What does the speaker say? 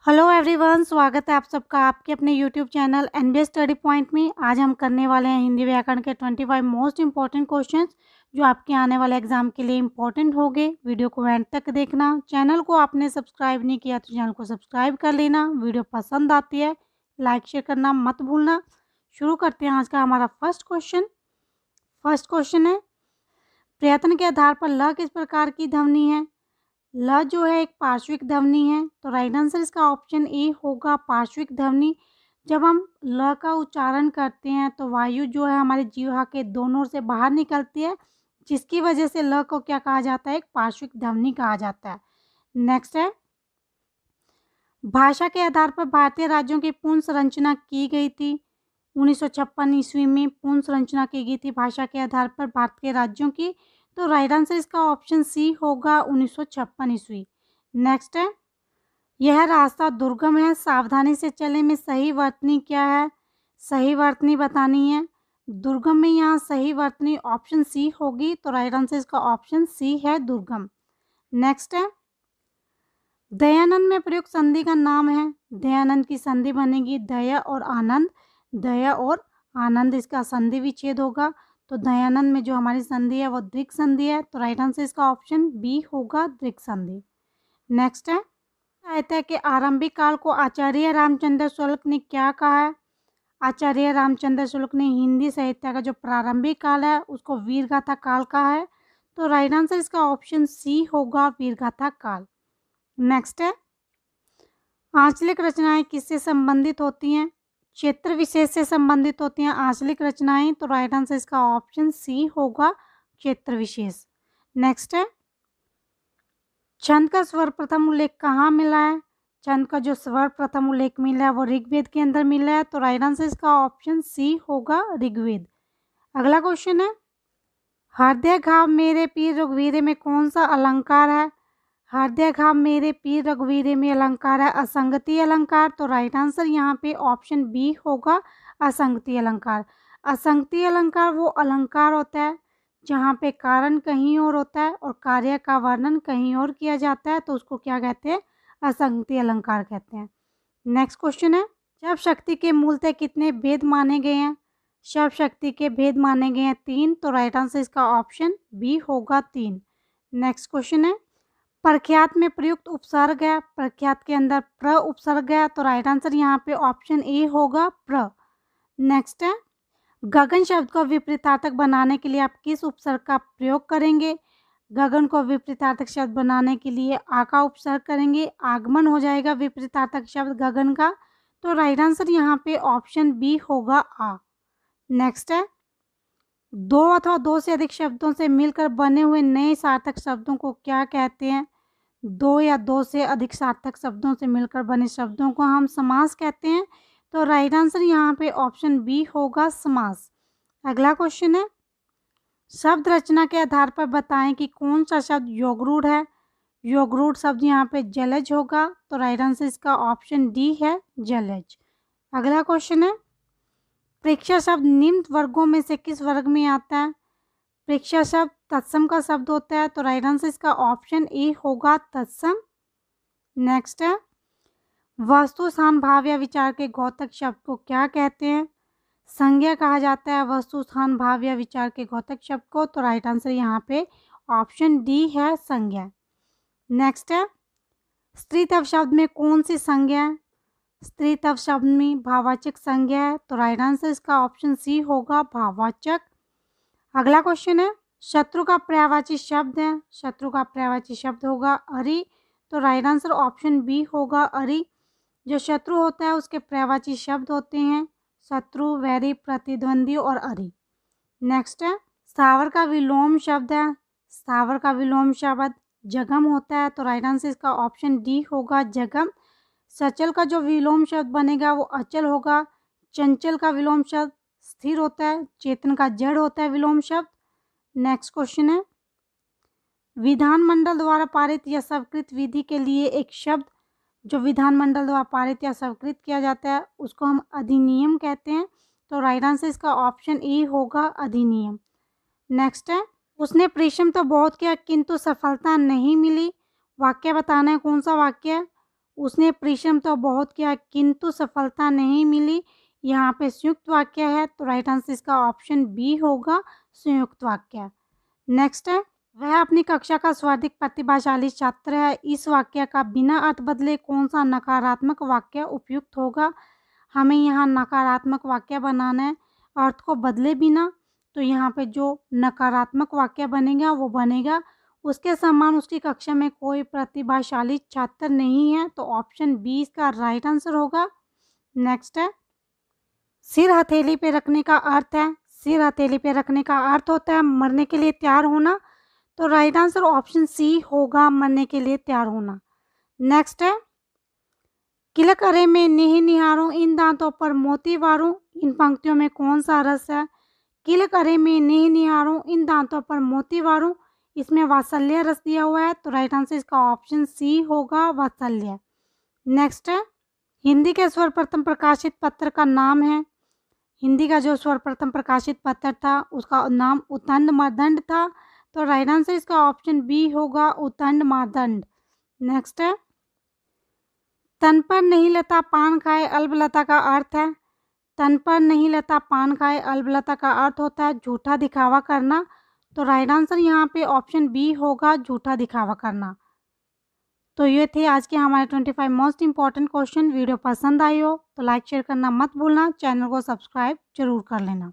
Hello everyone, स्वागत है आप सबका आपके अपने YouTube channel NBS study point में। आज हम करने वाले हैं हिंदी व्याकरण के 25 मोस्ट इंपॉर्टेंट क्वेश्चंस जो आपके आने वाले एग्जाम के लिए इंपॉर्टेंट होंगे। वीडियो को एंड तक देखना। चैनल को आपने सब्सक्राइब नहीं किया तो चैनल को सब्सक्राइब कर लेना। वीडियो पसंद आती है लाइक शेयर करना मत भूलना। शुरू करते हैं आज का हमारा फर्स्ट क्वेश्चन है, प्रयत्न के आधार पर ल किस प्रकार की ध्वनि है। ल जो है एक पार्श्विक ध्वनि है, तो राइट आंसर इसका ऑप्शन ए होगा, पार्श्विक ध्वनि। जब हम ल का उच्चारण करते हैं तो वायु जो है हमारे जीवा के दोनों ओर से बाहर निकलती है, जिसकी वजह से ल को क्या कहा जाता है, एक पार्श्विक ध्वनि कहा जाता है। नेक्स्ट है, भाषा के आधार पर भारतीय राज्यों की पूर्ण संरचना की गई थी। 1956 ईस्वी में पूर्ण संरचना की गई थी भाषा के आधार पर भारत के राज्यों की। तो राइट आंसर इसका ऑप्शन सी होगा, 1956 ईस्वी। नेक्स्ट है, यह रास्ता दुर्गम है, सावधानी से चले में सही वर्तनी क्या है। सही वर्तनी बतानी है। दुर्गम में यहाँ सही वर्तनी ऑप्शन सी होगी, तो राइट आंसर इसका ऑप्शन सी है, दुर्गम। नेक्स्ट है, दयानंद में प्रयुक्त संधि का नाम है। दयानंद की संधि बनेगी दया और आनंद। दया और आनंद इसका संधि विच्छेद होगा। तो दयानंद में जो हमारी संधि है वो द्विक संधि है, तो राइट आंसर इसका ऑप्शन बी होगा, द्विक संधि। नेक्स्ट है, साहित्य के आरंभिक काल को आचार्य रामचंद्र शुक्ल ने क्या कहा है। आचार्य रामचंद्र शुक्ल ने हिंदी साहित्य का जो प्रारंभिक काल है उसको वीरगाथा काल कहा है। तो राइट आंसर इसका ऑप्शन सी होगा, वीरगाथा काल। नेक्स्ट है, आंचलिक रचनाएं किससे संबंधित होती हैं। क्षेत्र विशेष से संबंधित होती हैं आंचलिक रचनाएं, तो राइट आंसर इसका ऑप्शन सी होगा, क्षेत्र विशेष। नेक्स्ट है, छंद का सर्वप्रथम उल्लेख कहाँ मिला है। छंद का जो सर्वप्रथम उल्लेख मिला है वो ऋग्वेद के अंदर मिला है, तो राइट आंसर इसका ऑप्शन सी होगा, ऋग्वेद। अगला क्वेश्चन है, हृदय घाव मेरे पीर रघुवीरे में कौन सा अलंकार है। हृदय घाव मेरे पीर रघुवीरे में अलंकार है असंगति अलंकार, तो राइट आंसर यहाँ पे ऑप्शन बी होगा, असंगति अलंकार। असंगति अलंकार वो अलंकार होता है जहाँ पे कारण कहीं और होता है और कार्य का वर्णन कहीं और किया जाता है, तो उसको क्या कहते हैं, असंगति अलंकार कहते हैं। नेक्स्ट क्वेश्चन है, शब्द शक्ति के मूलतः कितने भेद माने गए हैं। शब्द शक्ति के भेद माने गए हैं 3, तो राइट आंसर इसका ऑप्शन बी होगा, 3। नेक्स्ट क्वेश्चन है, प्रख्यात में प्रयुक्त उपसर्ग है। प्रख्यात के अंदर प्र उपसर्ग है, तो राइट आंसर यहाँ पे ऑप्शन ए होगा, प्र। नेक्स्ट है, गगन शब्द को विपरीतार्थक बनाने के लिए आप किस उपसर्ग का प्रयोग करेंगे। गगन को विपरीतार्थक शब्द बनाने के लिए आ का उपसर्ग करेंगे, आगमन हो जाएगा विपरीतार्थक शब्द गगन का, तो राइट आंसर यहाँ पे ऑप्शन बी होगा, आ। नेक्स्ट है, दो अथवा दो से अधिक शब्दों से मिलकर बने हुए नए सार्थक शब्दों को क्या कहते हैं। दो या दो से अधिक सार्थक शब्दों से मिलकर बने शब्दों को हम समास कहते हैं, तो राइट आंसर यहाँ पे ऑप्शन बी होगा, समास। अगला क्वेश्चन है, शब्द रचना के आधार पर बताएं कि कौन सा शब्द योगरूढ़ है। योगरूढ़ शब्द यहाँ पे जलज होगा, तो राइट आंसर इसका ऑप्शन डी है, जलज। अगला क्वेश्चन है, प्रेक्षा शब्द निम्न वर्गों में से किस वर्ग में आता है। प्रेक्षा शब्द तत्सम का शब्द होता है, तो राइट आंसर इसका ऑप्शन ए होगा, तत्सम। नेक्स्ट है, वस्तु स्थान भाव या विचार के घोतक शब्द को क्या कहते हैं। संज्ञा कहा जाता है वस्तु स्थान भाव या विचार के घोतक शब्द को, तो राइट आंसर यहाँ पे ऑप्शन डी है, संज्ञा। नेक्स्ट है, स्त्रीत्व शब्द में कौन सी संज्ञा है। स्त्रीत्व शब्द में भाववाचक संज्ञा है, तो राइट आंसर इसका ऑप्शन सी होगा, भाववाचक। अगला क्वेश्चन है, शत्रु का पर्यायवाची शब्द है। शत्रु का पर्यायवाची शब्द होगा अरि, तो राइट आंसर ऑप्शन बी होगा, अरि। जो शत्रु होता है उसके पर्यायवाची शब्द होते हैं शत्रु, वैरी, प्रतिद्वंदी और अरि। नेक्स्ट है, स्थावर का विलोम शब्द है। स्थावर का विलोम शब्द जगम होता है, तो राइट आंसर इसका ऑप्शन डी होगा, जगम। सचल का जो विलोम शब्द बनेगा वो अचल होगा। चंचल का विलोम शब्द स्थिर होता है। चेतन का जड़ होता है विलोम शब्द। नेक्स्ट क्वेश्चन है, विधानमंडल द्वारा पारित या स्वीकृत विधि के लिए एक शब्द जो विधानमंडल द्वारा पारित या स्वीकृत किया जाता है उसको हम अधिनियम कहते हैं, तो राइट आंसर इसका ऑप्शन ए होगा, अधिनियम। नेक्स्ट है, उसने परिश्रम तो बहुत किया किंतु सफलता नहीं मिली। वाक्य बताना है, कौन सा वाक्य है। उसने परिश्रम तो बहुत किया किंतु सफलता नहीं मिली। यहाँ पे संयुक्त वाक्य है तो राइट आंसर इसका ऑप्शन बी होगा, संयुक्त वाक्य। नेक्स्ट है, वह अपनी कक्षा का सर्वाधिक प्रतिभाशाली छात्र है। इस वाक्य का बिना अर्थ बदले कौन सा नकारात्मक वाक्य उपयुक्त होगा? हमें यहाँ नकारात्मक वाक्य बनाना है अर्थ को बदले बिना। तो यहाँ पे जो नकारात्मक वाक्य बनेगा वो बनेगा, उसके समान उसकी कक्षा में कोई प्रतिभाशाली छात्र नहीं है। तो ऑप्शन बी इसका राइट आंसर होगा। नेक्स्ट है, सिर हथेली पे रखने का अर्थ है, सिर हथेली पे रखने का अर्थ होता है मरने के लिए तैयार होना। तो राइट आंसर ऑप्शन सी होगा, मरने के लिए तैयार होना। नेक्स्ट है, किलक अरे में नहीं निहारूं इन दांतों पर मोती वारूं। इन पंक्तियों में कौन सा रस है? किलक अरे में नहीं निहारूं इन दांतों पर मोती वारूं, इसमें वात्सल्य रस दिया हुआ है। तो राइट आंसर इसका ऑप्शन सी होगा, वात्सल्य। नेक्स्ट है, हिंदी के सर्वप्रथम प्रकाशित पत्र का नाम है। हिंदी का जो सर्वप्रथम प्रकाशित पत्र था उसका नाम उद्दंड मार्तंड था। तो राइट आंसर इसका ऑप्शन बी होगा, उद्दंड मार्तंड। नेक्स्ट है, तन पर नहीं लता पान खाए अल्पलता का अर्थ है। तन पर नहीं लता पान खाए अल्पलता का अर्थ होता है झूठा दिखावा करना। तो राइट आंसर यहाँ पे ऑप्शन बी होगा, झूठा दिखावा करना। तो ये थे आज के हमारे 25 मोस्ट इंपॉर्टेंट क्वेश्चन। वीडियो पसंद आई हो तो लाइक शेयर करना मत भूलना, चैनल को सब्सक्राइब जरूर कर लेना।